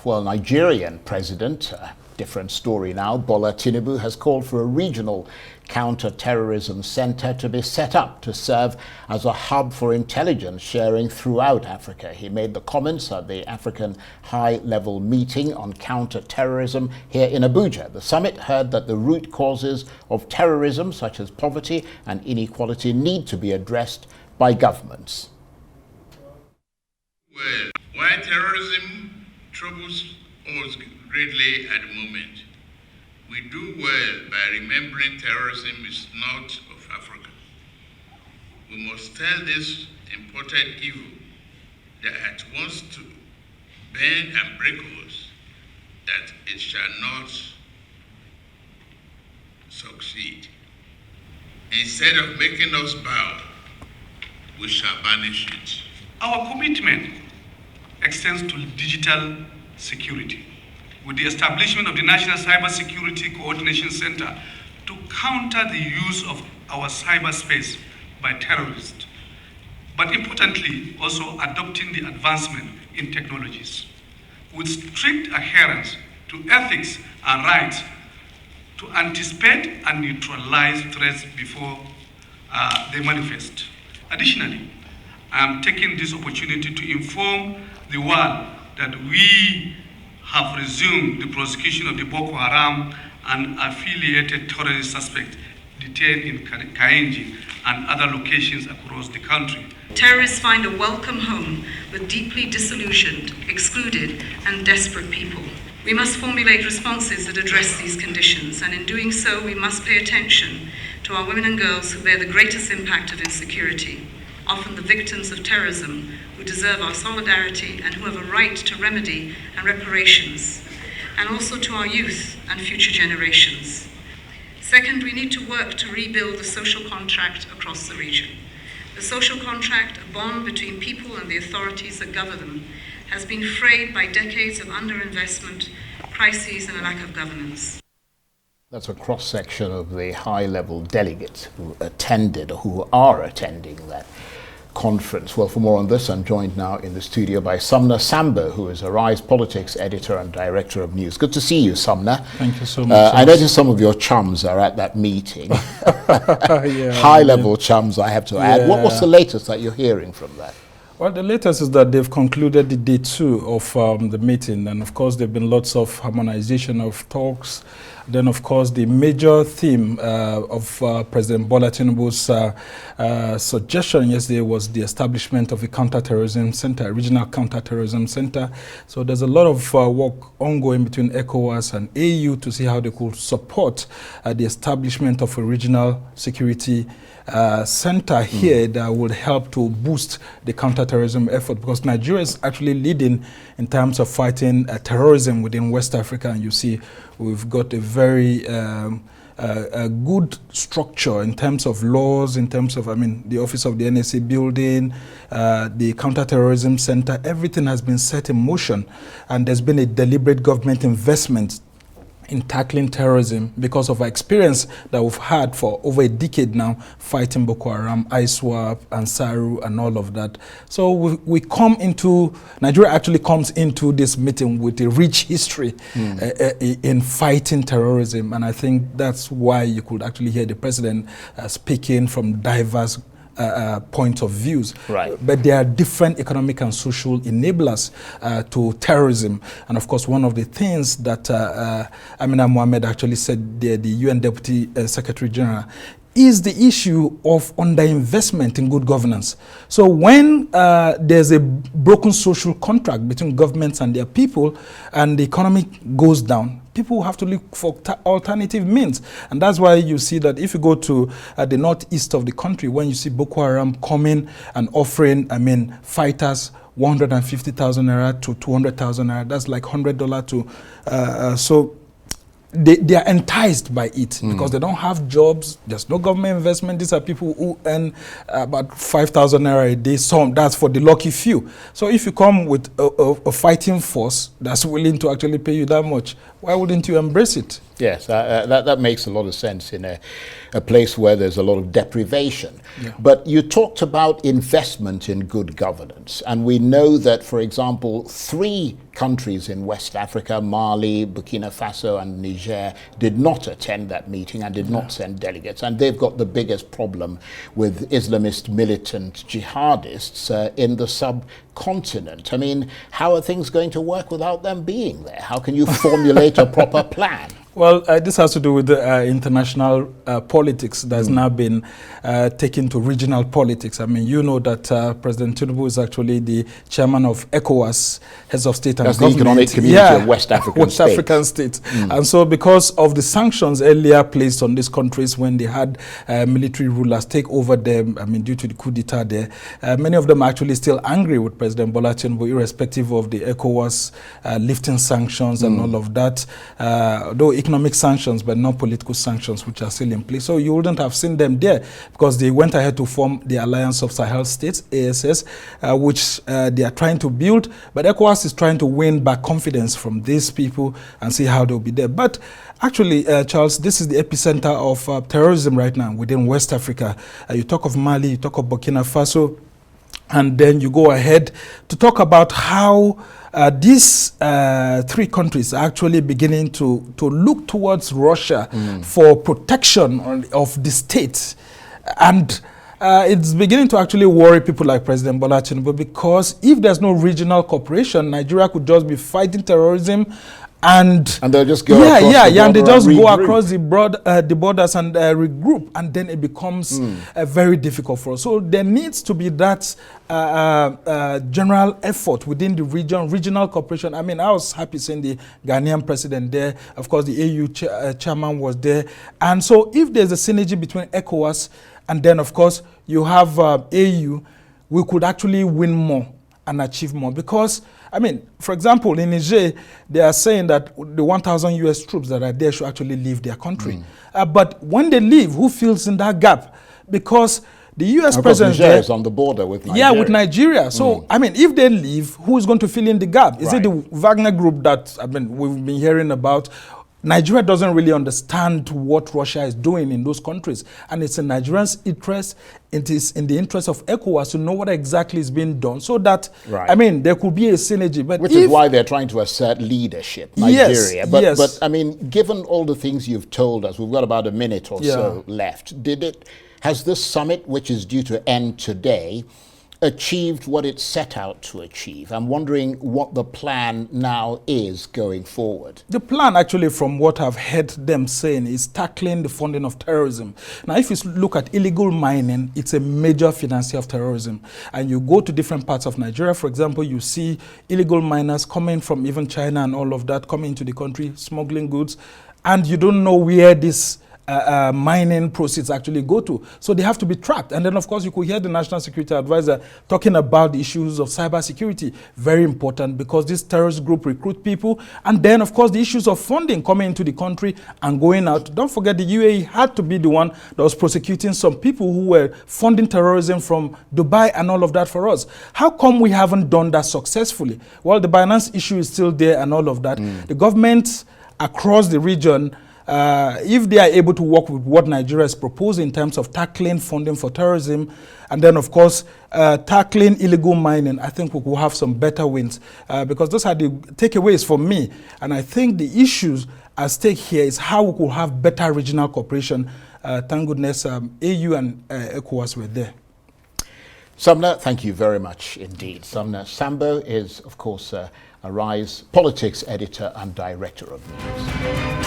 Well, Nigerian president, different story now, Bola Tinubu has called for a regional counter-terrorism center to be set up to serve as a hub for intelligence sharing throughout Africa. He made the comments at the African high-level meeting on counter-terrorism here in Abuja. The summit heard that the root causes of terrorism, such as poverty and inequality, need to be addressed by governments. Well, why terrorism troubles us greatly at the moment, we do well by remembering terrorism is not of Africa. We must tell this imported evil that wants to bend and break us, that it shall not succeed. Instead of making us bow, we shall banish it. Our commitment extends to digital security, with the establishment of the National Cybersecurity Coordination Center to counter the use of our cyberspace by terrorists, but importantly, also adopting the advancement in technologies, with strict adherence to ethics and rights to anticipate and neutralize threats before they manifest. Additionally, I am taking this opportunity to inform the world that we have resumed the prosecution of the Boko Haram and affiliated terrorist suspects detained in Kainji and other locations across the country. Terrorists find a welcome home with deeply disillusioned, excluded, and desperate people. We must formulate responses that address these conditions, and in doing so, we must pay attention to our women and girls who bear the greatest impact of insecurity, often the victims of terrorism, who deserve our solidarity and who have a right to remedy and reparations, and also to our youth and future generations. Second, we need to work to rebuild the social contract across the region. The social contract, a bond between people and the authorities that govern them, has been frayed by decades of underinvestment, crises, and a lack of governance. That's a cross-section of the high-level delegates who attended or who are attending that conference. Well, for more on this, I'm joined now in the studio by Sumner Sambo, who is Arise Politics editor and director of news. Good to see you, Sumner. Thank you so much. I noticed some of your chums are at that meeting. High-level chums, I have to add. What was the latest that you're hearing from that? Well, the latest is that they've concluded the day 2 of the meeting, and of course there have been lots of harmonization of talks. Then, of course, the major theme of President Bola Tinubu's suggestion yesterday was the establishment of a counter-terrorism center, a regional counter-terrorism center. So there's a lot of work ongoing between ECOWAS and AU to see how they could support the establishment of a regional security center here that would help to boost the counter-terrorism effort, because Nigeria is actually leading in terms of fighting terrorism within West Africa. And you see, we've got a very a good structure in terms of laws, in terms of, the Office of the NSA building, the Counter-terrorism Center. Everything has been set in motion, and there's been a deliberate government investment in tackling terrorism because of our experience that we've had for over a decade now, fighting Boko Haram, ISWAP, Ansaru, and all of that. So we come into, Nigeria actually comes into this meeting with a rich history in fighting terrorism, and I think that's why you could actually hear the president speaking from diverse points of views. Right. But there are different economic and social enablers to terrorism. And of course, one of the things that Amina Mohammed actually said there, the UN Deputy Secretary General, is the issue of underinvestment in good governance. So when there's a broken social contract between governments and their people, and the economy goes down, people have to look for alternative means. And that's why you see that if you go to the northeast of the country, when you see Boko Haram coming and offering, fighters 150,000 naira to 200,000 naira, that's like $100 to, so they are enticed by it because they don't have jobs. There's no government investment. These are people who earn about 5,000 naira a day. That's for the lucky few. So if you come with a fighting force that's willing to actually pay you that much, Why wouldn't you embrace it? Yes, that makes a lot of sense in a place where there's a lot of deprivation. Yeah. But you talked about investment in good governance. And we know that, for example, 3 countries in West Africa, Mali, Burkina Faso and Niger, did not attend that meeting and did not send delegates. And they've got the biggest problem with Islamist militant jihadists in the subcontinent. I mean, how are things going to work without them being there? How can you formulate a proper plan? Well, this has to do with the international politics that's now been taken to regional politics. I mean, you know that President Tinubu is actually the chairman of ECOWAS, heads of state and that's government. The economic community of West African states. African states. And so because of the sanctions earlier placed on these countries when they had military rulers take over them, I mean, due to the coup d'etat there, many of them are actually still angry with President Bola Tinubu, irrespective of the ECOWAS lifting sanctions and all of that, though economic sanctions, but not political sanctions, which are still in place. So you wouldn't have seen them there because they went ahead to form the Alliance of Sahel States, ASS, which they are trying to build. But ECOWAS is trying to win back confidence from these people and see how they'll be there. But actually, Charles, this is the epicenter of terrorism right now within West Africa. You talk of Mali, you talk of Burkina Faso, and then you go ahead to talk about how these 3 countries are actually beginning to look towards Russia for protection of the state. And it's beginning to actually worry people like President Bola Tinubu, because if there's no regional cooperation, Nigeria could just be fighting terrorism and they'll just go across the border and they just go regroup. across the borders and regroup, and then it becomes very difficult for us. So there needs to be that general effort within the region, regional cooperation. I mean, I was happy seeing the Ghanaian president there. Of course, the AU chairman was there. And so if there's a synergy between ECOWAS and then, of course, you have AU, we could actually win more and achieve more. Because, I mean, for example, in Niger, they are saying that the 1,000 US troops that are there should actually leave their country. But when they leave, who fills in that gap? Because the US president Niger is on the border with Nigeria. Yeah, with Nigeria. So, I mean, if they leave, who is going to fill in the gap? Is it the Wagner group that, I mean, we've been hearing about? Nigeria doesn't really understand what Russia is doing in those countries. And it's in Nigerians' interest, it is in the interest of ECOWAS to know what exactly is being done, so that, I mean, there could be a synergy. But which is why they're trying to assert leadership, Nigeria. But I mean, given all the things you've told us, we've got about a minute or so left. Has this summit, which is due to end today, achieved what it set out to achieve? I'm wondering what the plan now is going forward. The plan, actually, from what I've heard them saying, is tackling the funding of terrorism. Now, if you look at illegal mining, it's a major financier of terrorism. And you go to different parts of Nigeria, for example, you see illegal miners coming from even China and all of that, coming into the country, smuggling goods, and you don't know where this mining proceeds actually go to. So they have to be tracked. And then, of course, you could hear the National Security Advisor talking about the issues of cybersecurity. Very important, because this terrorist group recruit people. And then, of course, the issues of funding coming into the country and going out. Don't forget, the UAE had to be the one that was prosecuting some people who were funding terrorism from Dubai and all of that for us. How come we haven't done that successfully? Well, the Binance issue is still there and all of that. The government across the region, if they are able to work with what Nigeria is proposing in terms of tackling funding for terrorism, and then, of course, tackling illegal mining, I think we will have some better wins, because those are the takeaways for me. And I think the issues at stake here is how we could have better regional cooperation. Thank goodness AU and ECOWAS were there. Sumner, thank you very much indeed. Sumner Sambo is, of course, Arise Politics Editor and Director of News.